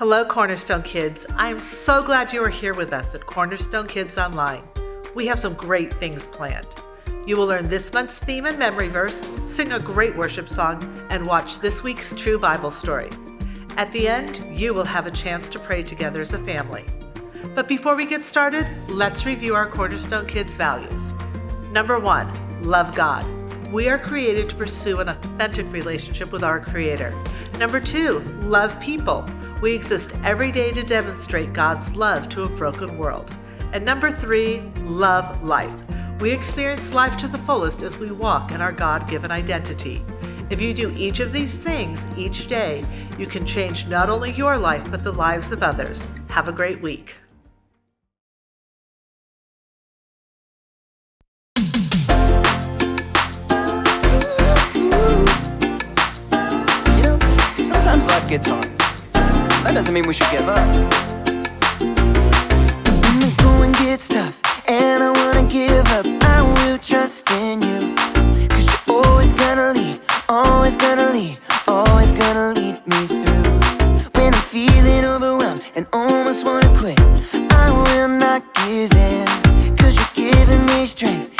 Hello, Cornerstone Kids. I am so glad you are here with us at Cornerstone Kids Online. We have some great things planned. You will learn this month's theme and memory verse, sing a great worship song, and watch this week's true Bible story. At the end, you will have a chance to pray together as a family. But before we get started, let's review our Cornerstone Kids values. Number 1, love God. We are created to pursue an authentic relationship with our Creator. Number 2, love people. We exist every day to demonstrate God's love to a broken world. And number 3, love life. We experience life to the fullest as we walk in our God-given identity. If you do each of these things each day, you can change not only your life, but the lives of others. Have a great week. Sometimes life gets hard. That doesn't mean we should give up. When the going gets tough and I wanna give up, I will trust in you. 'Cause you're always gonna lead, always gonna lead, always gonna lead me through. When I'm feeling overwhelmed and almost wanna quit, I will not give in. 'Cause you're giving me strength,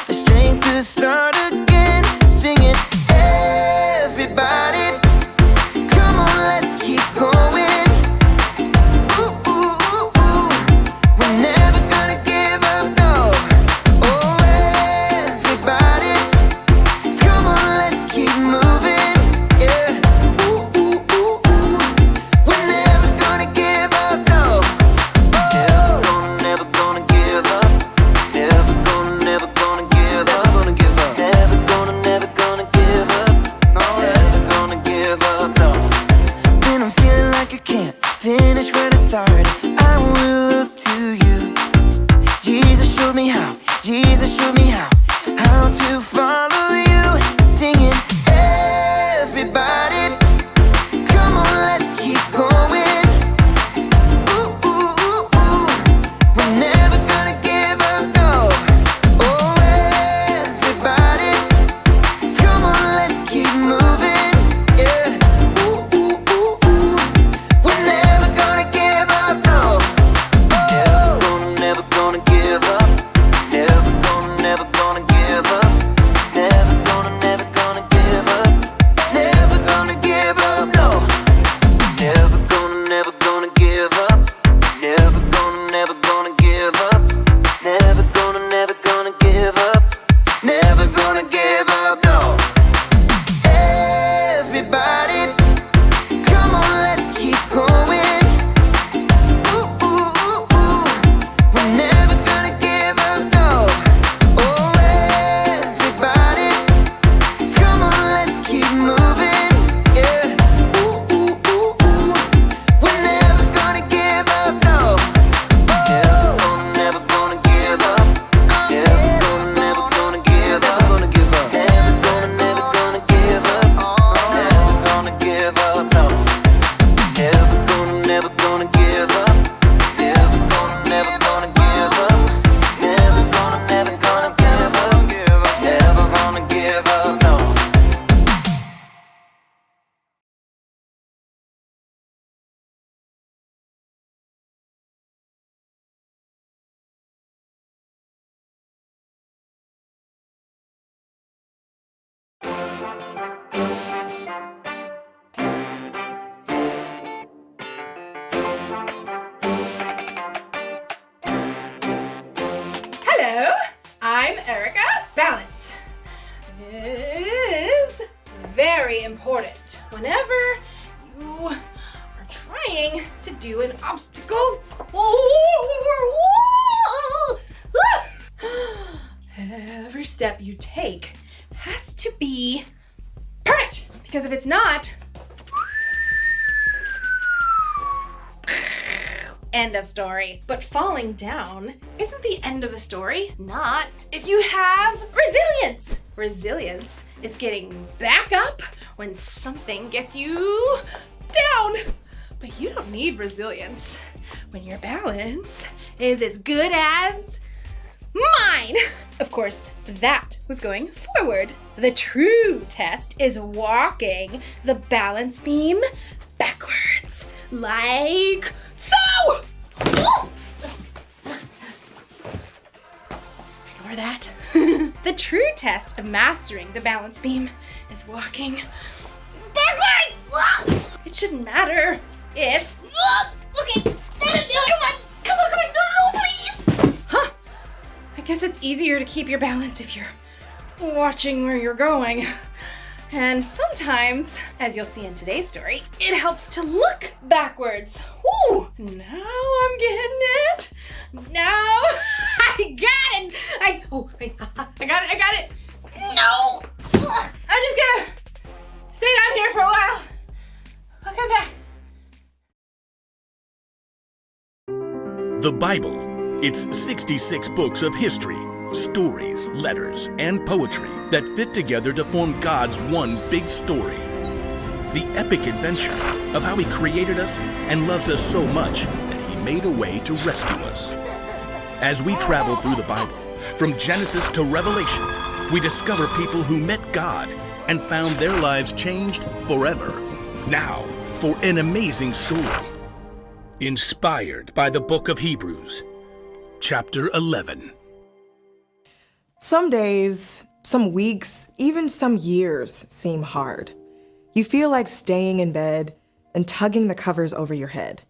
the strength to start again. Singing, everybody. Jesus showed me how to follow you. Singing, everybody, come on, let's keep going. Ooh, ooh, ooh, ooh. We're never gonna give up, no. Oh, everybody, come on, let's keep moving. Yeah. Ooh, ooh, ooh, ooh. We're never gonna give up, no. Oh. Never gonna give up. Never gonna give up. Never gonna give up. Never gonna give up, no. Never gonna give up. Never gonna give up. Never gonna give up. Never gonna give up, no. Everybody, come on, let's keep going. Ooh, ooh, ooh, ooh. We're never gonna give up, no. Oh, everybody, come on, let's keep moving. Yeah. Ooh, ooh, ooh, ooh. We're never gonna give up, no. Never gonna give up. Never gonna give up. Never gonna give up. Never gonna give up. Never gonna give up, no. Never gonna give up. Never gonna give up. Never gonna give up. Never gonna give up, no. Hello, I'm Erica. Balance is very important whenever you are trying to do an obstacle or wall. Every step you take has to be perfect, because if it's not, end of story. But falling down isn't the end of the story. Not if you have resilience. Resilience is getting back up when something gets you down. But you don't need resilience when your balance is as good as mine. Of course, that was going forward. The true test is walking the balance beam backwards. Like so! Ignore that. The true test of mastering the balance beam is walking backwards! It shouldn't matter if... Okay, come on, no, please! Huh? I guess it's easier to keep your balance if you're watching where you're going. And sometimes, as you'll see in today's story, it helps to look backwards. Woo! Now I'm getting it. Now I got it. I got it. No! I'm just gonna stay down here for a while. I'll come back. The Bible. It's 66 books of history, stories, letters, and poetry that fit together to form God's one big story. The epic adventure of how He created us and loves us so much that He made a way to rescue us. As we travel through the Bible, from Genesis to Revelation, we discover people who met God and found their lives changed forever. Now, for an amazing story. Inspired by the book of Hebrews, chapter 11. Some days, some weeks, even some years seem hard. You feel like staying in bed and tugging the covers over your head.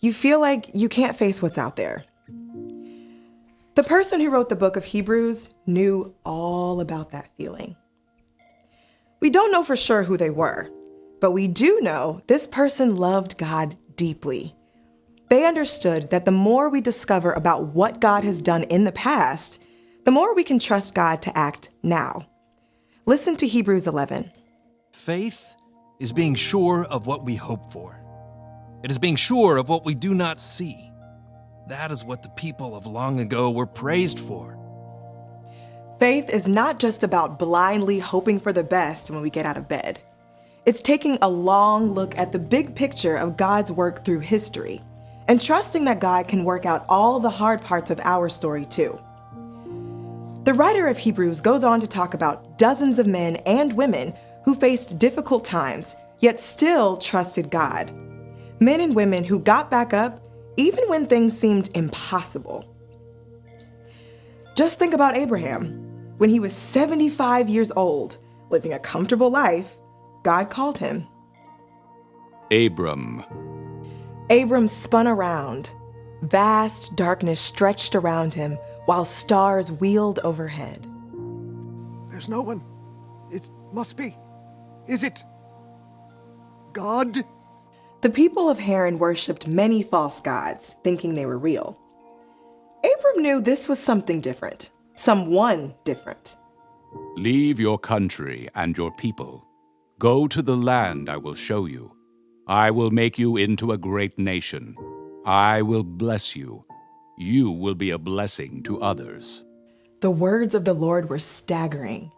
You feel like you can't face what's out there. The person who wrote the book of Hebrews knew all about that feeling. We don't know for sure who they were, but we do know this person loved God deeply. They understood that the more we discover about what God has done in the past, the more we can trust God to act now. Listen to Hebrews 11. Faith is being sure of what we hope for. It is being sure of what we do not see. That is what the people of long ago were praised for. Faith is not just about blindly hoping for the best when we get out of bed. It's taking a long look at the big picture of God's work through history and trusting that God can work out all the hard parts of our story too. The writer of Hebrews goes on to talk about dozens of men and women who faced difficult times, yet still trusted God. Men and women who got back up even when things seemed impossible. Just think about Abraham. When he was 75 years old, living a comfortable life, God called him. Abram spun around. Vast darkness stretched around him while stars wheeled overhead. There's no one. It must be. Is it God? The people of Haran worshipped many false gods, thinking they were real. Abram knew this was something different, someone different. Leave your country and your people. Go to the land I will show you. I will make you into a great nation. I will bless you. You will be a blessing to others. The words of the Lord were staggering.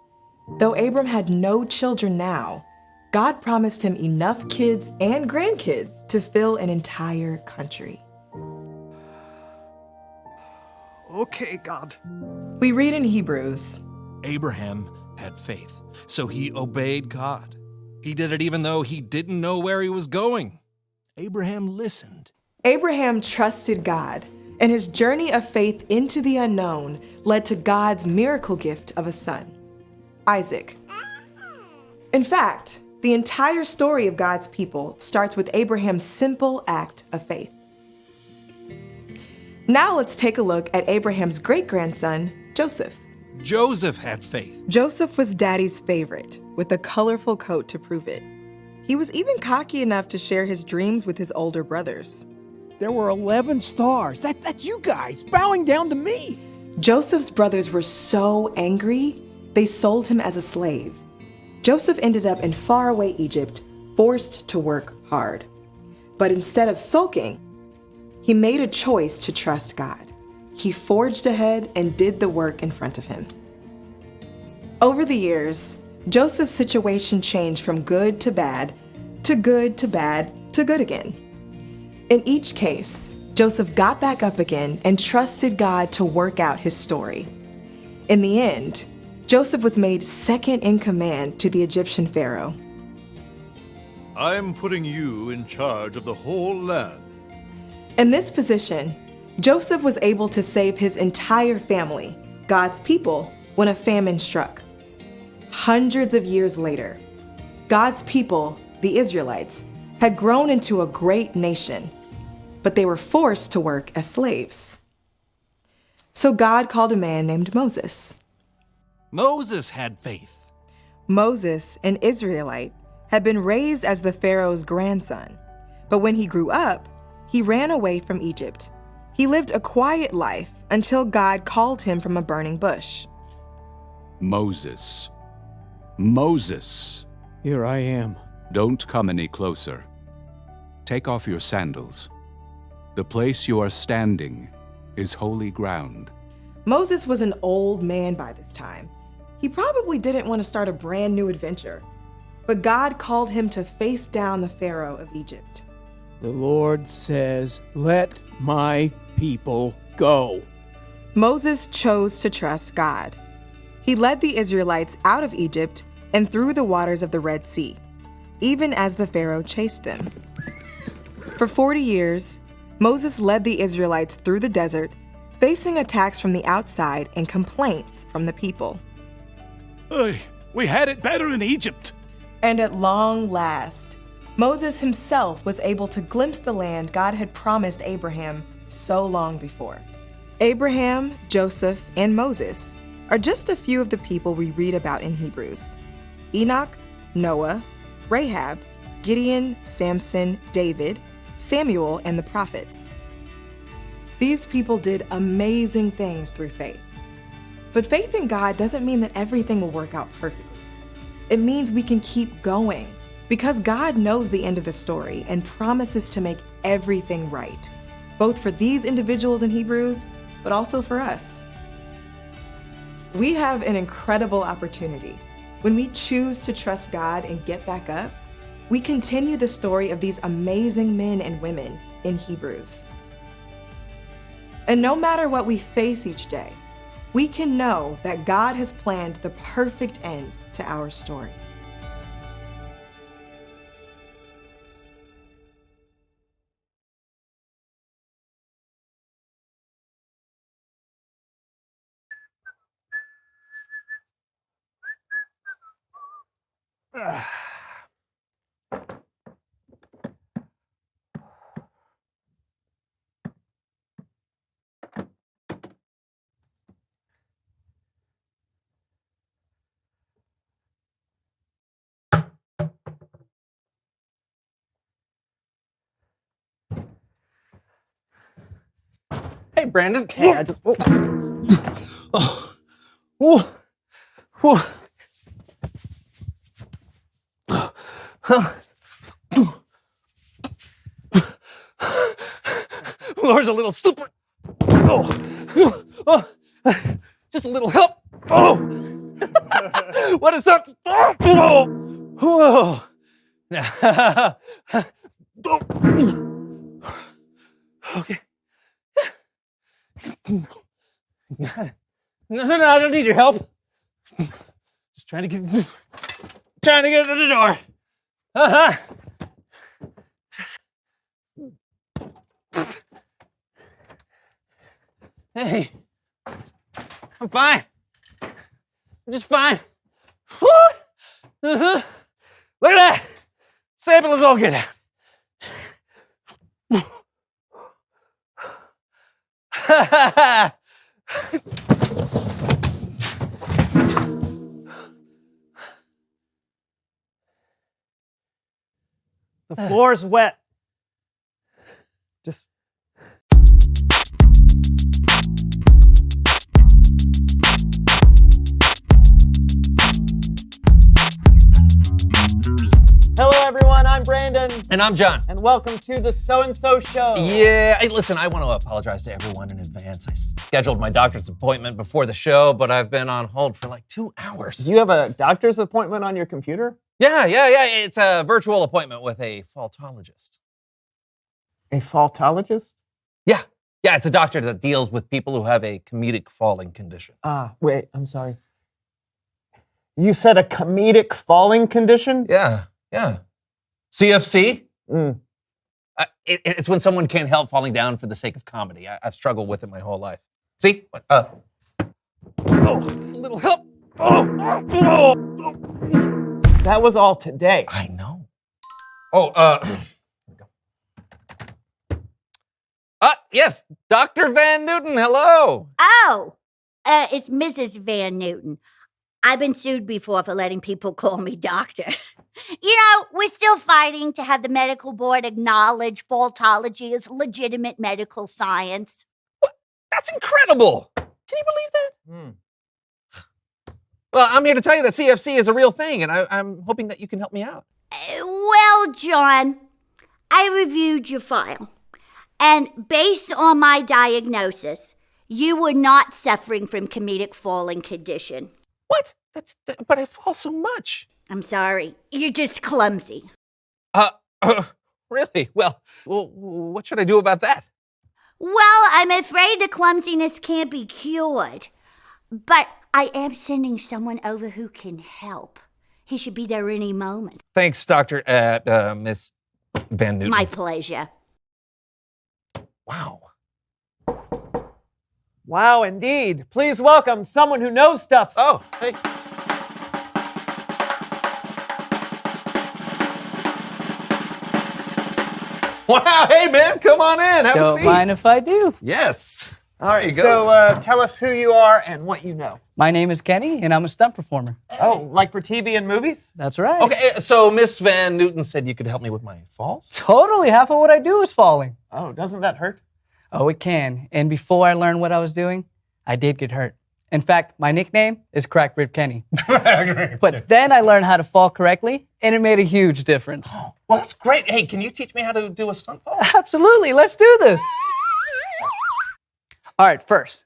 Though Abram had no children now, God promised him enough kids and grandkids to fill an entire country. Okay, God. We read in Hebrews, Abraham had faith, so he obeyed God. He did it even though he didn't know where he was going. Abraham listened. Abraham trusted God, and his journey of faith into the unknown led to God's miracle gift of a son, Isaac. In fact, the entire story of God's people starts with Abraham's simple act of faith. Now let's take a look at Abraham's great-grandson, Joseph. Joseph had faith. Joseph was Daddy's favorite, with a colorful coat to prove it. He was even cocky enough to share his dreams with his older brothers. There were 11 stars. That's you guys bowing down to me. Joseph's brothers were so angry, they sold him as a slave. Joseph ended up in faraway Egypt, forced to work hard. But instead of sulking, he made a choice to trust God. He forged ahead and did the work in front of him. Over the years, Joseph's situation changed from good to bad, to good to bad, to good again. In each case, Joseph got back up again and trusted God to work out his story. In the end, Joseph was made second in command to the Egyptian Pharaoh. I'm putting you in charge of the whole land. In this position, Joseph was able to save his entire family, God's people, when a famine struck. Hundreds of years later, God's people, the Israelites, had grown into a great nation, but they were forced to work as slaves. So God called a man named Moses. Moses had faith. Moses, an Israelite, had been raised as the Pharaoh's grandson, but when he grew up, he ran away from Egypt. He lived a quiet life until God called him from a burning bush. Moses. Moses. Here I am. Don't come any closer. Take off your sandals. The place you are standing is holy ground. Moses was an old man by this time. He probably didn't want to start a brand new adventure, but God called him to face down the Pharaoh of Egypt. The Lord says, let my people go. Moses chose to trust God. He led the Israelites out of Egypt and through the waters of the Red Sea, even as the Pharaoh chased them. For 40 years, Moses led the Israelites through the desert, facing attacks from the outside and complaints from the people. Hey, we had it better in Egypt. And at long last, Moses himself was able to glimpse the land God had promised Abraham so long before. Abraham, Joseph, and Moses are just a few of the people we read about in Hebrews. Enoch, Noah, Rahab, Gideon, Samson, David, Samuel, and the prophets. These people did amazing things through faith. But faith in God doesn't mean that everything will work out perfectly. It means we can keep going because God knows the end of the story and promises to make everything right, both for these individuals in Hebrews, but also for us. We have an incredible opportunity. When we choose to trust God and get back up, we continue the story of these amazing men and women in Hebrews. And no matter what we face each day, we can know that God has planned the perfect end to our story. Hey, Brandon. Hey, I just. Oh. Oh. Oh. There's a little super. Oh. Oh. Just a little help. Oh. What is that? Oh. Oh. Okay. No, I don't need your help. Just trying to get to the door. Hey, I'm fine. I'm just fine. Look at that. Sample is all good. The floor's wet. Just. Hello, everyone. I'm Brandon. And I'm John. And welcome to the So-and-So Show. Yeah, listen, I want to apologize to everyone in advance. I scheduled my doctor's appointment before the show, but I've been on hold for like 2 hours. You have a doctor's appointment on your computer? Yeah. It's a virtual appointment with a faultologist. A faultologist? Yeah, it's a doctor that deals with people who have a comedic falling condition. Wait, I'm sorry. You said a comedic falling condition? Yeah. CFC? It's when someone can't help falling down for the sake of comedy. I've struggled with it my whole life. See? A little help. That was all today. I know. Yes, Dr. Van Newton, hello. Oh, it's Mrs. Van Newton. I've been sued before for letting people call me doctor. We're still fighting to have the medical board acknowledge faultology as legitimate medical science. What? That's incredible. Can you believe that? Well, I'm here to tell you that CFC is a real thing, and I'm hoping that you can help me out. Well, John, I reviewed your file, and based on my diagnosis, you were not suffering from comedic falling condition. What? But I fall so much. I'm sorry. You're just clumsy. Really? Well, what should I do about that? Well, I'm afraid the clumsiness can't be cured. But I am sending someone over who can help. He should be there any moment. Thanks, Dr. Miss Van Newton. My pleasure. Wow. Wow, indeed. Please welcome someone who knows stuff. Oh, hey. Wow, hey man, come on in. Have a Don't seat. mind if I do. Yes. All right, There you so go. tell us who you are and what you know. My name is Kenny, and I'm a stunt performer. Oh, like for TV and movies? That's right. Okay, so Miss Van Newton said you could help me with my falls? Totally. Half of what I do is falling. Oh, doesn't that hurt? Oh, it can. And before I learned what I was doing, I did get hurt. In fact, my nickname is Crack Rib Kenny. But then I learned how to fall correctly, and it made a huge difference. Oh, well, that's great. Hey, can you teach me how to do a stunt fall? Absolutely. Let's do this. All right, first,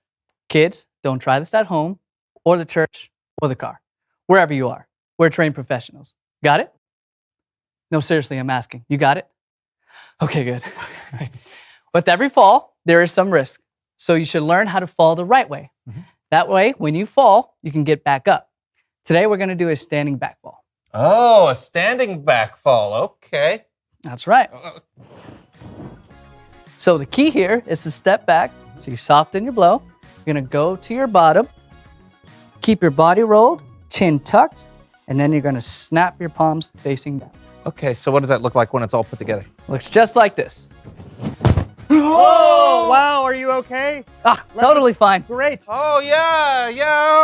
kids, don't try this at home or the church or the car, wherever you are. We're trained professionals. Got it? No, seriously, I'm asking. You got it? Okay, good. With every fall, there is some risk. So you should learn how to fall the right way. Mm-hmm. That way, when you fall, you can get back up. Today, we're going to do a standing back fall. Oh, a standing back fall. Okay. That's right. So the key here is to step back. So you soften your blow. You're going to go to your bottom. Keep your body rolled, chin tucked, and then you're going to snap your palms facing down. Okay, so what does that look like when it's all put together? Looks just like this. Oh, wow, are you okay? Totally fine. Great. Oh, yeah,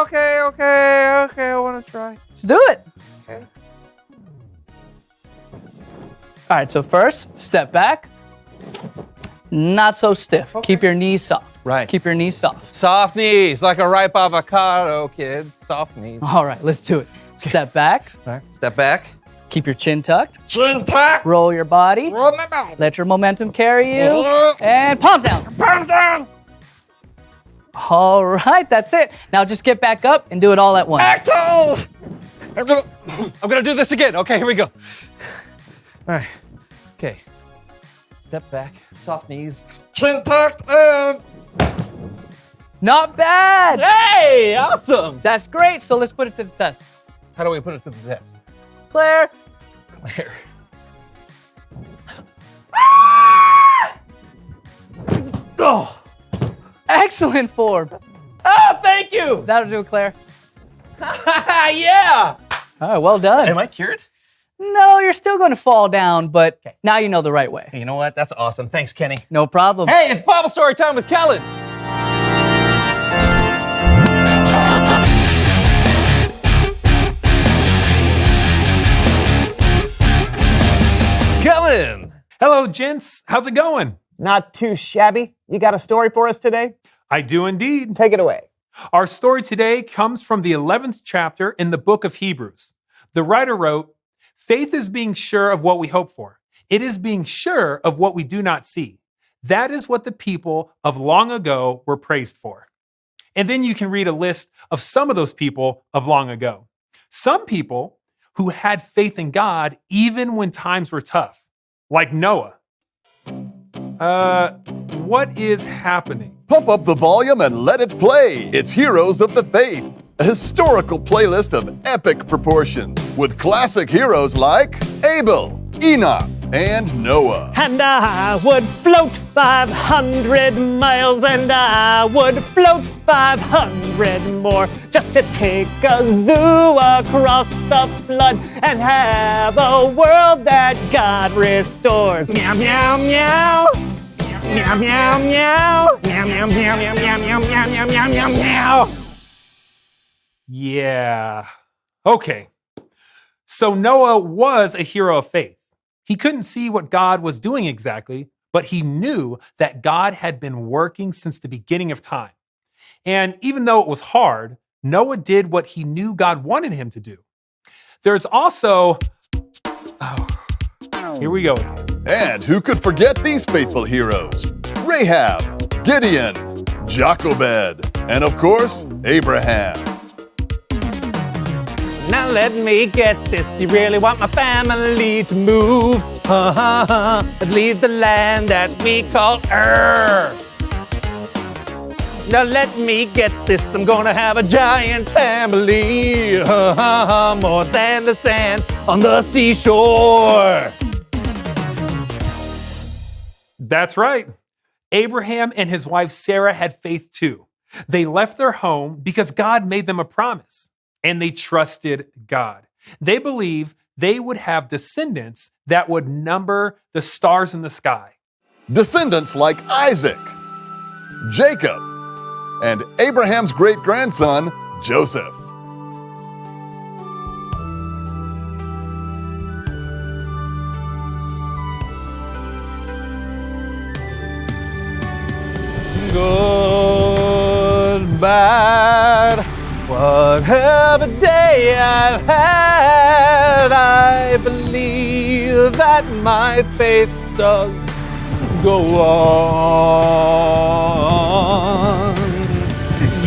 okay, I want to try. Let's do it. Okay. All right, so first, step back. Not so stiff. Okay. Keep your knees soft. Right. Keep your knees soft. Soft knees, like a ripe avocado, kids. Soft knees. All right, let's do it. Step back. Step back. Keep your chin tucked. Chin tucked. Roll your body. Roll my body. Let your momentum carry you. And palms down. Palms down. All right, that's it. Now just get back up and do it all at once. Acto! I'm gonna do this again. Okay, here we go. All right. Okay. Step back, soft knees, chin tucked, and... Not bad! Hey, awesome! That's great, so let's put it to the test. How do we put it to the test? Claire. Oh, excellent form. Oh, thank you! That'll do it, Claire. Yeah! All right, well done. Am I cured? No, you're still going to fall down, but now you know the right way. Hey, you know what? That's awesome. Thanks, Kenny. No problem. Hey, it's Bible story time with Kellen. Kellen! Hello, gents. How's it going? Not too shabby. You got a story for us today? I do indeed. Take it away. Our story today comes from the 11th chapter in the book of Hebrews. The writer wrote, "Faith is being sure of what we hope for. It is being sure of what we do not see. That is what the people of long ago were praised for." And then you can read a list of some of those people of long ago. Some people who had faith in God even when times were tough, like Noah. What is happening? Pump up the volume and let it play. It's Heroes of the Faith, a historical playlist of epic proportions with classic heroes like Abel, Enoch and Noah. And I would float 500 miles, and I would float 500 more, just to take a zoo across the flood and have a world that God restores. Meow, meow, meow. Meow, meow, meow. Meow, meow, meow, meow, meow, meow, meow, meow, meow, meow. Yeah. Okay. So Noah was a hero of faith. He couldn't see what God was doing exactly, but he knew that God had been working since the beginning of time. And even though it was hard, Noah did what he knew God wanted him to do. There's also, here we go again. And who could forget these faithful heroes? Rahab, Gideon, Jochebed, and of course, Abraham. Now let me get this. You really want my family to move? And leave the land that we call Earth. Now let me get this. I'm gonna have a giant family. More than the sand on the seashore. That's right. Abraham and his wife Sarah had faith too. They left their home because God made them a promise, and they trusted God. They believed they would have descendants that would number the stars in the sky. Descendants like Isaac, Jacob, and Abraham's great-grandson, Joseph. Good, bad, whatever day I've had, I believe that my faith does go on.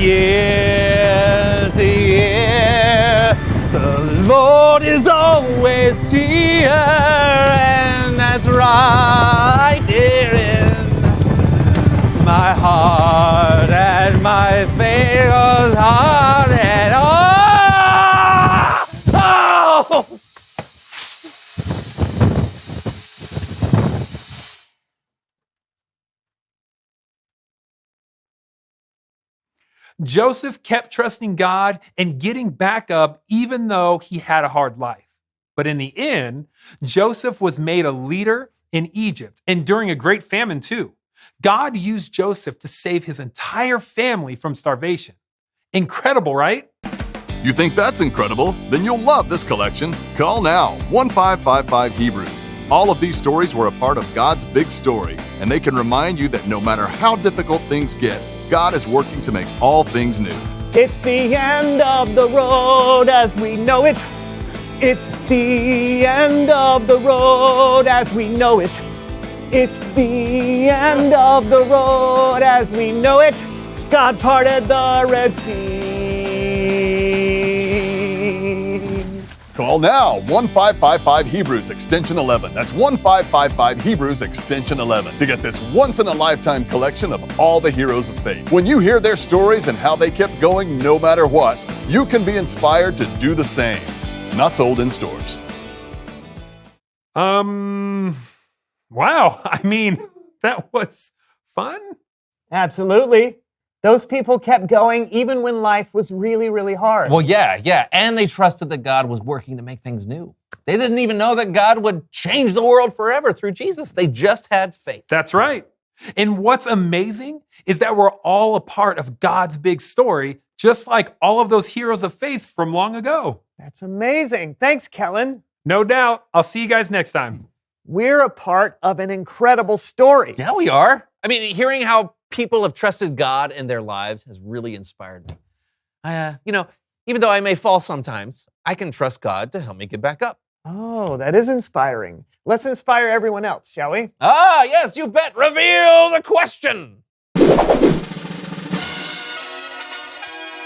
Yes, yeah, the Lord is always here, and that's right here in my heart, and my faith goes on and on. Oh! Joseph kept trusting God and getting back up even though he had a hard life. But in the end, Joseph was made a leader in Egypt and during a great famine too. God used Joseph to save his entire family from starvation. Incredible, right? You think that's incredible? Then you'll love this collection. Call now, 1555 Hebrews. All of these stories were a part of God's big story, and they can remind you that no matter how difficult things get, God is working to make all things new. It's the end of the road as we know it. It's the end of the road as we know it. It's the end of the road as we know it. God parted the Red Sea. Call now, 1555 Hebrews extension 11. That's 1555 Hebrews extension 11 to get this once-in-a-lifetime collection of all the heroes of faith. When you hear their stories and how they kept going no matter what, you can be inspired to do the same. Not sold in stores. Wow. I mean, that was fun. Absolutely. Those people kept going even when life was really, really hard. Well, yeah. And they trusted that God was working to make things new. They didn't even know that God would change the world forever through Jesus. They just had faith. That's right. And what's amazing is that we're all a part of God's big story, just like all of those heroes of faith from long ago. That's amazing. Thanks, Kellen. No doubt. I'll see you guys next time. We're a part of an incredible story. Yeah, we are. I mean, hearing how people have trusted God in their lives has really inspired me. Even though I may fall sometimes, I can trust God to help me get back up. Oh, that is inspiring. Let's inspire everyone else, shall we? Ah, yes, you bet. Reveal the question.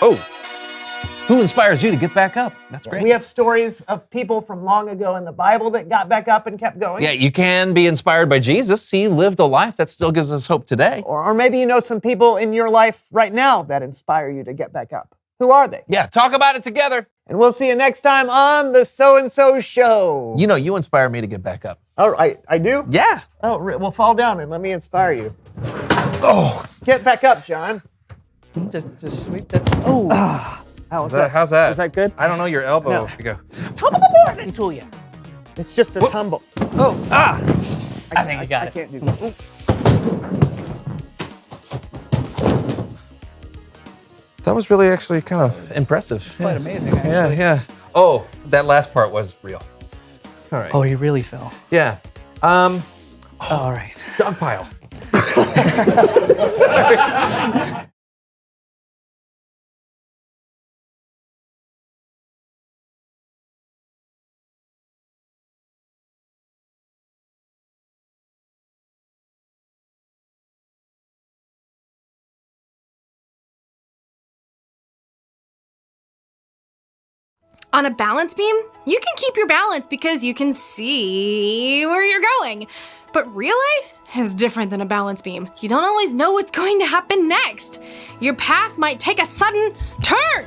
Oh, who inspires you to get back up? That's great. We have stories of people from long ago in the Bible that got back up and kept going. Yeah, you can be inspired by Jesus. He lived a life that still gives us hope today. Or maybe you know some people in your life right now that inspire you to get back up. Who are they? Yeah, talk about it together. And we'll see you next time on the So-and-so Show. You know, you inspire me to get back up. Oh, I do? Yeah. Oh, well, fall down and let me inspire you. Oh. Get back up, John. Just sweep that. Oh. How's that? How's that? Is that good? I don't know your elbow. No. You go. Tumble the board into you. It's just a tumble. Oh. Ah. I think I got it. I can't do that. Ooh. That was really actually kind of impressive. Quite amazing, actually. Yeah, yeah. Oh, that last part was real. All right. Oh, you really fell. Yeah. All right. Dog pile. Sorry. On a balance beam, you can keep your balance because you can see where you're going. But real life is different than a balance beam. You don't always know what's going to happen next. Your path might take a sudden turn.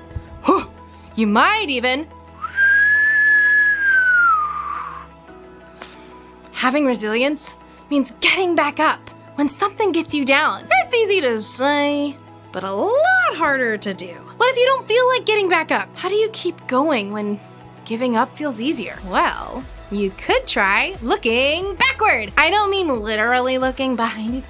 You might even... Having resilience means getting back up when something gets you down. It's easy to say, but a lot harder to do. What if you don't feel like getting back up? How do you keep going when giving up feels easier? Well, you could try looking backward. I don't mean literally looking behind you.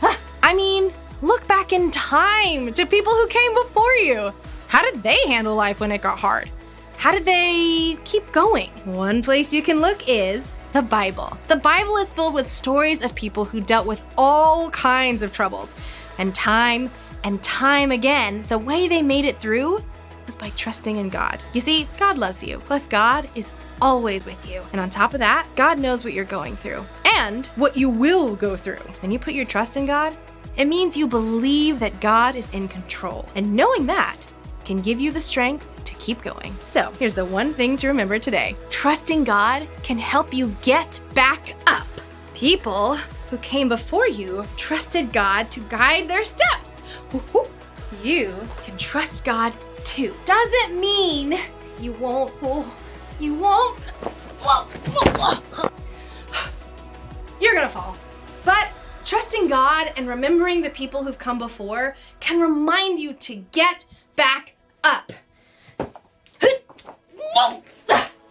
I mean, look back in time to people who came before you. How did they handle life when it got hard? How did they keep going? One place you can look is the Bible. The Bible is filled with stories of people who dealt with all kinds of troubles. And time again, the way they made it through was by trusting in God. You see, God loves you. Plus, God is always with you. And on top of that, God knows what you're going through and what you will go through. When you put your trust in God, it means you believe that God is in control. And knowing that can give you the strength to keep going. So here's the one thing to remember today. Trusting God can help you get back up. People who came before you trusted God to guide their steps. You can trust God too. Doesn't mean you won't. You're gonna fall. But trusting God and remembering the people who've come before can remind you to get back up. Maybe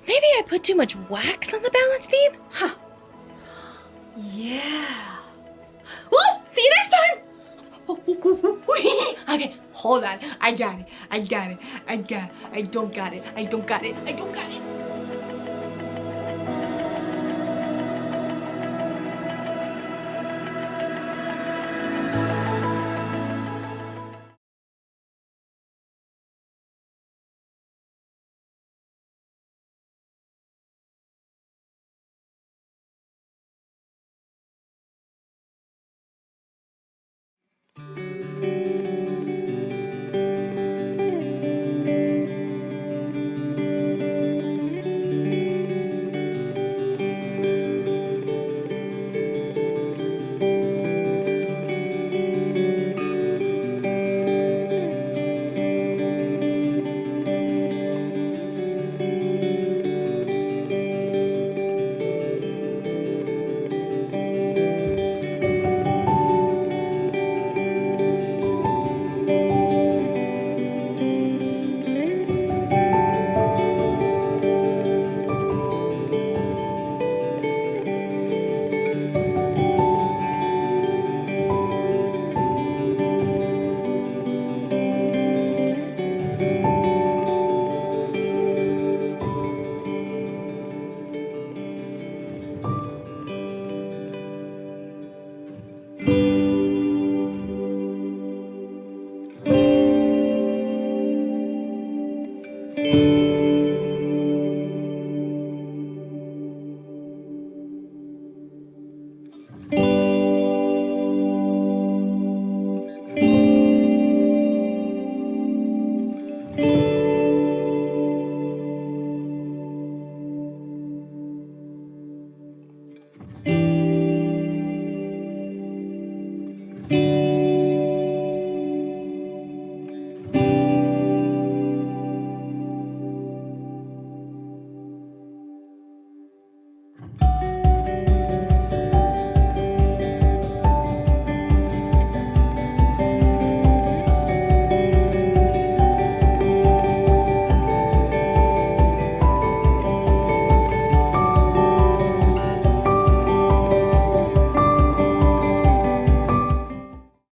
I put too much wax on the balance beam? Huh. Yeah. Woo! See you next time! Okay, hold on. I got it. I don't got it.